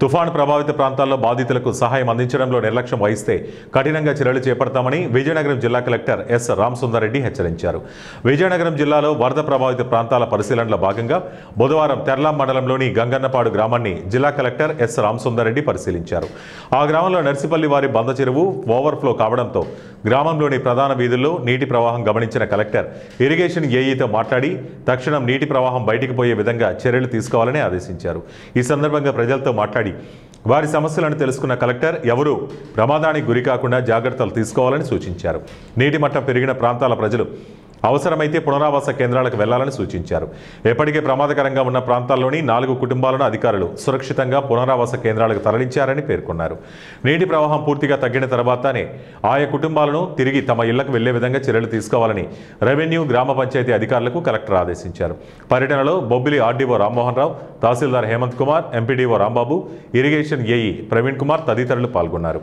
తుఫాను ప్రభావిత ప్రాంతాల్లో బాధితులకు సహాయం అందించడంలో నిర్లక్ష్యం వహిస్తే కఠినంగా చర్యలు చేపడతామని విజయనగరం జిల్లా కలెక్టర్ ఎస్ రామసుందర్రెడ్డి హెచ్చరించారు. విజయనగరం జిల్లాలో వరద ప్రభావిత ప్రాంతాల పరిశీలనలో భాగంగా బుధవారం తెర్లాం మండలంలోని గంగన్నపాడు గ్రామాన్ని జిల్లా కలెక్టర్ ఎస్ రామసుందర్రెడ్డి పరిశీలించారు. ఆ గ్రామంలో నర్సిపల్లి వారి బంద చెరువు ఓవర్ఫ్లో కావడంతో గ్రామంలోని ప్రధాన వీధుల్లో నీటి ప్రవాహం గమనించిన కలెక్టర్ ఇరిగేషన్ ఏఈతో మాట్లాడి తక్షణం నీటి ప్రవాహం బయటికి పోయే విధంగా చర్యలు తీసుకోవాలని ఆదేశించారు. ఈ సందర్భంగా ప్రజలతో మాట్లాడి వారి సమస్యలను తెలుసుకున్న కలెక్టర్ ఎవరూ ప్రమాదానికి గురి కాకుండా జాగ్రత్తలు తీసుకోవాలని సూచించారు. నీటి మట్టం పెరిగిన ప్రాంతాల ప్రజలు అవసరమైతే పునరావాస కేంద్రాలకు వెళ్లాలని సూచించారు. ఎప్పటికే ప్రమాదకరంగా ఉన్న ప్రాంతాల్లోని 4 కుటుంబాలను అధికారులు సురక్షితంగా పునరావాస కేంద్రాలకు తరలించారని పేర్కొన్నారు. నీటి ప్రవాహం పూర్తిగా తగ్గిన తర్వాతనే ఆయా కుటుంబాలను తిరిగి తమ ఇళ్లకు వెళ్లే విధంగా చర్యలు తీసుకోవాలని రెవెన్యూ, గ్రామ పంచాయతీ అధికారులకు కలెక్టర్ ఆదేశించారు. పర్యటనలో బొబ్బిలి ఆర్డీఓ రామ్మోహన్ రావు, తహసీల్దార్ Hemant Kumar, MPDO Rambabu, irrigation AE Praveen Kumar తదితరులు పాల్గొన్నారు.